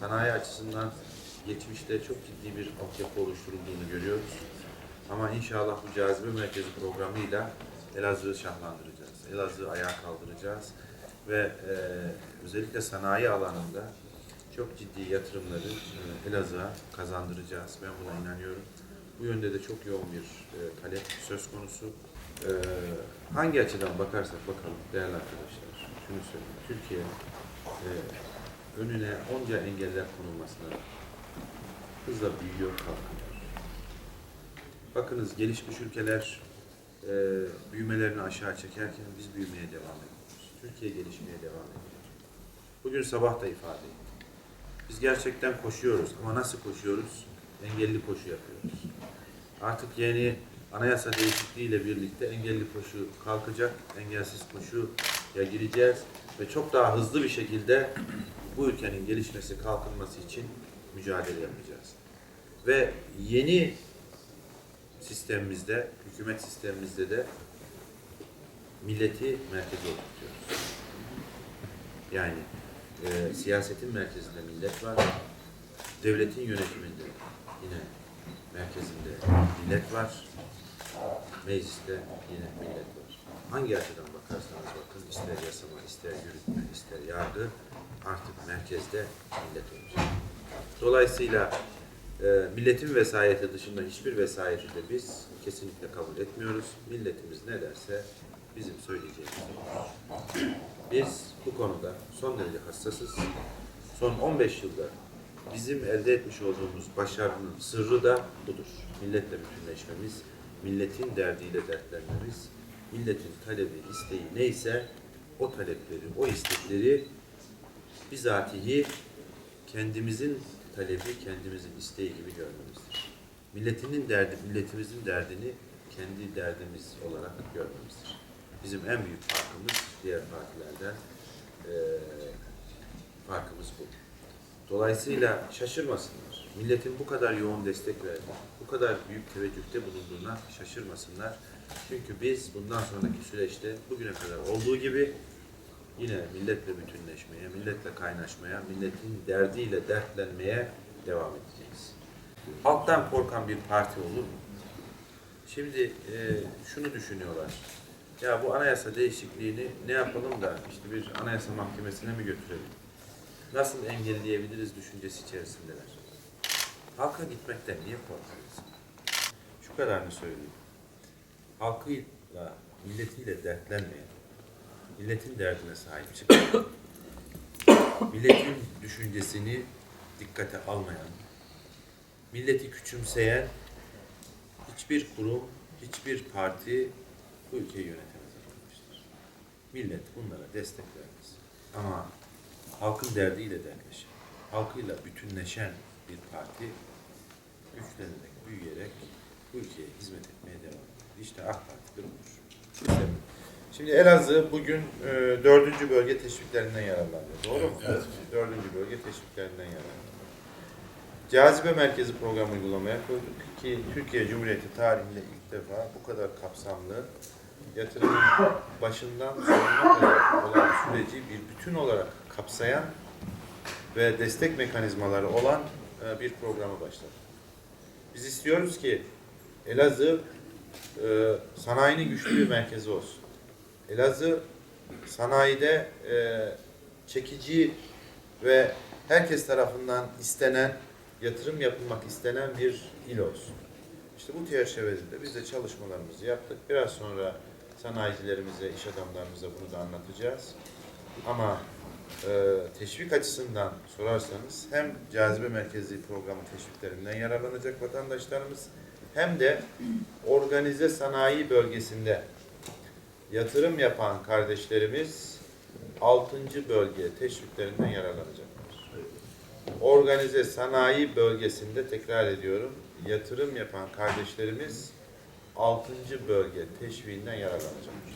sanayi açısından geçmişte çok ciddi bir altyapı oluşturulduğunu görüyoruz. Ama inşallah bu cazibe merkezi programıyla Elazığ'ı şahlandıracağız. Elazığ'ı ayağa kaldıracağız ve özellikle sanayi alanında çok ciddi yatırımları Elazığ'a kazandıracağız. Ben buna inanıyorum. Bu yönde de çok yoğun bir talep söz konusu. Hangi açıdan bakarsak bakalım değerli arkadaşlar, şunu söyleyeyim. Türkiye önüne onca engeller konulmasına hızla büyüyor, kalkıyor. Bakınız gelişmiş ülkeler büyümelerini aşağı çekerken biz büyümeye devam ediyoruz. Türkiye gelişmeye devam ediyor. Bugün sabah da ifade ettim. Biz gerçekten koşuyoruz ama nasıl koşuyoruz? Engelli koşu yapıyoruz. Artık yeni anayasa değişikliğiyle birlikte engelli koşu kalkacak, engelsiz koşuya gireceğiz ve çok daha hızlı bir şekilde bu ülkenin gelişmesi, kalkınması için mücadele yapacağız. Ve yeni sistemimizde, hükümet sistemimizde de milleti merkeze oturtuyoruz. Yani siyasetin merkezinde millet var, devletin yönetiminde yine merkezinde millet var, mecliste yine millet var. Hangi açıdan bakarsanız bakın, ister yasama, ister yürütme, ister yargı artık merkezde millet olacak. Dolayısıyla milletin vesayeti dışında hiçbir vesayeti de biz kesinlikle kabul etmiyoruz. Milletimiz ne derse bizim söyleyeceğimiz olur. Biz bu konuda son derece hassasız. Son 15 yılda bizim elde etmiş olduğumuz başarının sırrı da budur. Milletle bütünleşmemiz, milletin derdiyle dertlenmemiz, milletin talebi, isteği neyse o talepleri, o istekleri bizatihi kendimizin talebi, kendimizin isteği gibi görmemizdir. Milletimizin derdini kendi derdimiz olarak görmemizdir. Bizim en büyük farkımız diğer partilerden farkımız bu. Dolayısıyla şaşırmasınlar. Milletin bu kadar yoğun destek verdiği, bu kadar büyük teveccühte bulunduğuna şaşırmasınlar. Çünkü biz bundan sonraki süreçte bugüne kadar olduğu gibi yine milletle bütünleşmeye, milletle kaynaşmaya, milletin derdiyle dertlenmeye devam edeceğiz. Halktan korkan bir parti olur mu? Şimdi şunu düşünüyorlar. Ya bu anayasa değişikliğini ne yapalım da işte bir anayasa mahkemesine mi götürelim? Nasıl engelleyebiliriz düşüncesi içerisindeler. Halka gitmekten niye korkuyorsun? Şu kadarını söyleyeyim. Halkıyla, milletiyle dertlenmeyen, milletin derdine sahip çıkan, milletin düşüncesini dikkate almayan, milleti küçümseyen hiçbir kurum, hiçbir parti bu ülkeyi yönetemez arkadaşlar. Millet bunlara destek vermez. Ama halkın derdiyle dertleşen, halkıyla bütünleşen bir parti güçlenerek, büyüyerek bu ülkeye hizmet etmeye devam ediyor. İşte AK Parti'dir budur. Şimdi Elazığ bugün 4. bölge teşviklerinden yararlanıyor. Doğru mu? Evet. 4. bölge teşviklerinden yararlanıyor. Cazibe merkezi program uygulamaya koyduk ki Türkiye Cumhuriyeti tarihinde ilk defa bu kadar kapsamlı yatırımın başından sonuna kadar olan süreci bir bütün olarak kapsayan ve destek mekanizmaları olan bir programı başladı. Biz istiyoruz ki Elazığ sanayinin güçlü bir merkezi olsun. Elazığ sanayide çekici ve herkes tarafından istenen, yatırım yapılmak istenen bir il olsun. İşte bu çerçevede biz de çalışmalarımızı yaptık. Biraz sonra sanayicilerimize, iş adamlarımıza bunu da anlatacağız. Ama teşvik açısından sorarsanız hem cazibe merkezi programı teşviklerinden yararlanacak vatandaşlarımız hem de organize sanayi bölgesinde yatırım yapan kardeşlerimiz 6. bölge teşviklerinden yararlanacaklar. Organize sanayi bölgesinde tekrar ediyorum, yatırım yapan kardeşlerimiz 6. bölge teşviğinden yararlanacaklar.